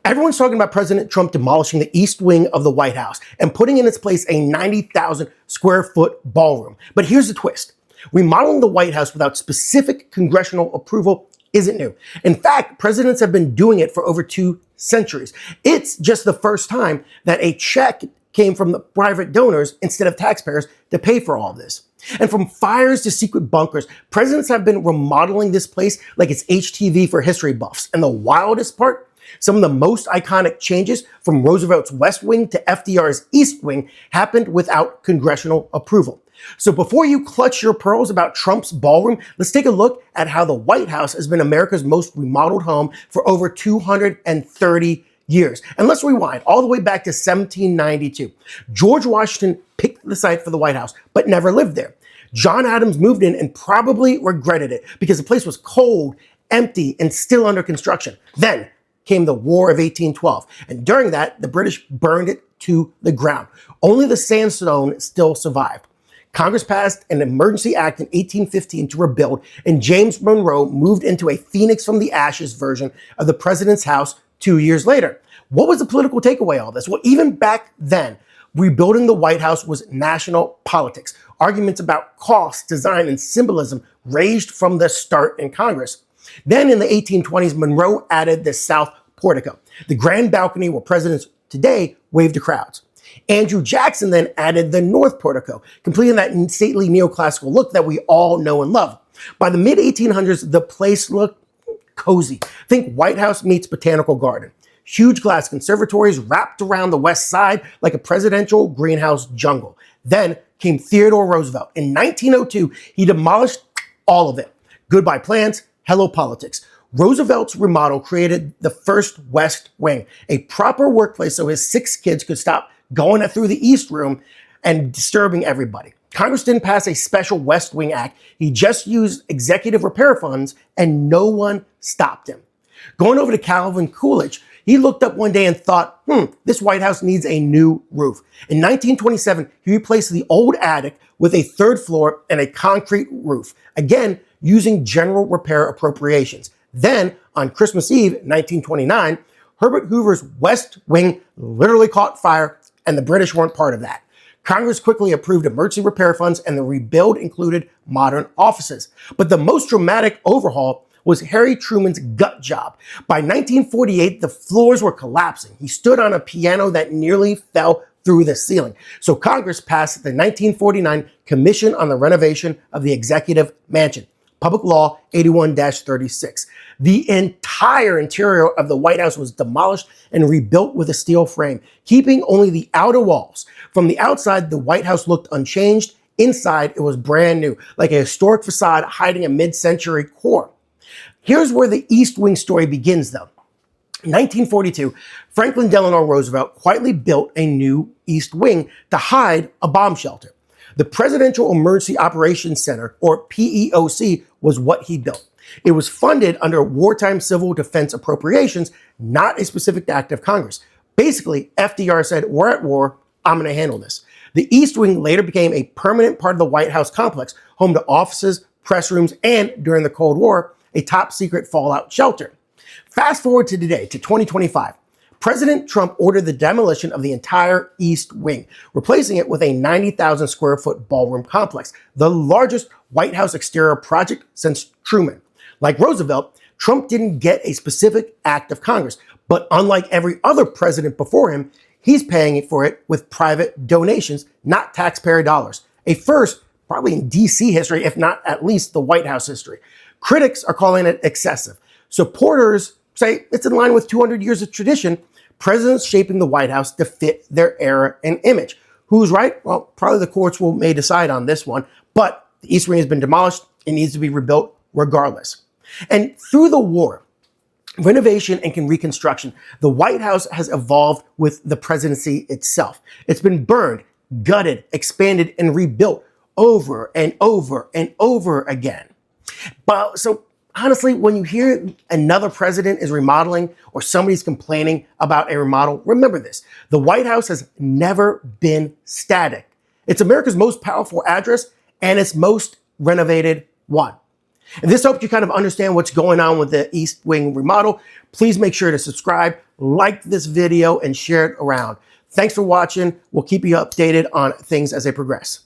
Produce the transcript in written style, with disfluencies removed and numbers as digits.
Everyone's talking about President Trump demolishing the east wing of the White House and putting in its place a 90,000 square foot ballroom. But here's the twist. Remodeling the White House without specific congressional approval isn't new. In fact, presidents have been doing it for over 2 centuries. It's just the first time that a check came from the private donors instead of taxpayers to pay for all of this. And from fires to secret bunkers, presidents have been remodeling this place like it's HTV for history buffs. And the wildest part, some of the most iconic changes from Roosevelt's West Wing to FDR's East Wing happened without congressional approval. So before you clutch your pearls about Trump's ballroom, let's take a look at how the White House has been America's most remodeled home for over 230 years. And let's rewind all the way back to 1792. George Washington picked the site for the White House, but never lived there. John Adams moved in and probably regretted it because the place was cold, empty, and still under construction. Then came the War of 1812. And during that, the British burned it to the ground. Only the sandstone still survived. Congress passed an emergency act in 1815 to rebuild, and James Monroe moved into a phoenix from the ashes version of the president's house 2 years later. What was the political takeaway of all this? Well, even back then, rebuilding the White House was national politics. Arguments about cost, design, and symbolism raged from the start in Congress. Then in the 1820s, Monroe added the South Portico, the grand balcony where presidents today wave to crowds. Andrew Jackson then added the North Portico, completing that stately neoclassical look that we all know and love. By the mid-1800s, the place looked cozy. Think White House meets Botanical Garden. Huge glass conservatories wrapped around the west side like a presidential greenhouse jungle. Then came Theodore Roosevelt. In 1902, he demolished all of it. Goodbye plans, hello politics. Roosevelt's remodel created the first West Wing, a proper workplace so his 6 kids could stop going through the East Room and disturbing everybody. Congress didn't pass a special West Wing act. He just used executive repair funds and no one stopped him. Going over to Calvin Coolidge, he looked up one day and thought, this White House needs a new roof. In 1927, he replaced the old attic with a 3rd floor and a concrete roof, again, using general repair appropriations. Then, on Christmas Eve, 1929, Herbert Hoover's West Wing literally caught fire, and the British weren't part of that. Congress quickly approved emergency repair funds, and the rebuild included modern offices. But the most dramatic overhaul was Harry Truman's gut job. By 1948, the floors were collapsing. He stood on a piano that nearly fell through the ceiling. So Congress passed the 1949 Commission on the Renovation of the Executive Mansion, Public Law 81-36. The entire interior of the White House was demolished and rebuilt with a steel frame, keeping only the outer walls. From the outside, the White House looked unchanged. Inside, it was brand new, like a historic facade hiding a mid-century core. Here's where the East Wing story begins, though. In 1942, Franklin Delano Roosevelt quietly built a new East Wing to hide a bomb shelter. The Presidential Emergency Operations Center, or PEOC, was what he built. It was funded under wartime civil defense appropriations, not a specific act of Congress. Basically, FDR said, we're at war, I'm going to handle this. The East Wing later became a permanent part of the White House complex, home to offices, press rooms, and, during the Cold War, a top-secret fallout shelter. Fast forward to today, to 2025. President Trump ordered the demolition of the entire East Wing, replacing it with a 90,000 square foot ballroom complex, the largest White House exterior project since Truman. Like Roosevelt, Trump didn't get a specific act of Congress, but unlike every other president before him, he's paying for it with private donations, not taxpayer dollars. A first, probably in DC history, if not at least the White House history. Critics are calling it excessive. Supporters say it's in line with 200 years of tradition, presidents shaping the White House to fit their era and image. Who's right? Well, probably the courts may decide on this one, but the East Wing has been demolished. It needs to be rebuilt regardless. And through the war, renovation and reconstruction, the White House has evolved with the presidency itself. It's been burned, gutted, expanded, and rebuilt over and over and over again. But so honestly, when you hear another president is remodeling or somebody's complaining about a remodel, remember this. The White House has never been static. It's America's most powerful address and its most renovated one. And this helped you kind of understand what's going on with the East Wing remodel. Please make sure to subscribe, like this video, and share it around. Thanks for watching. We'll keep you updated on things as they progress.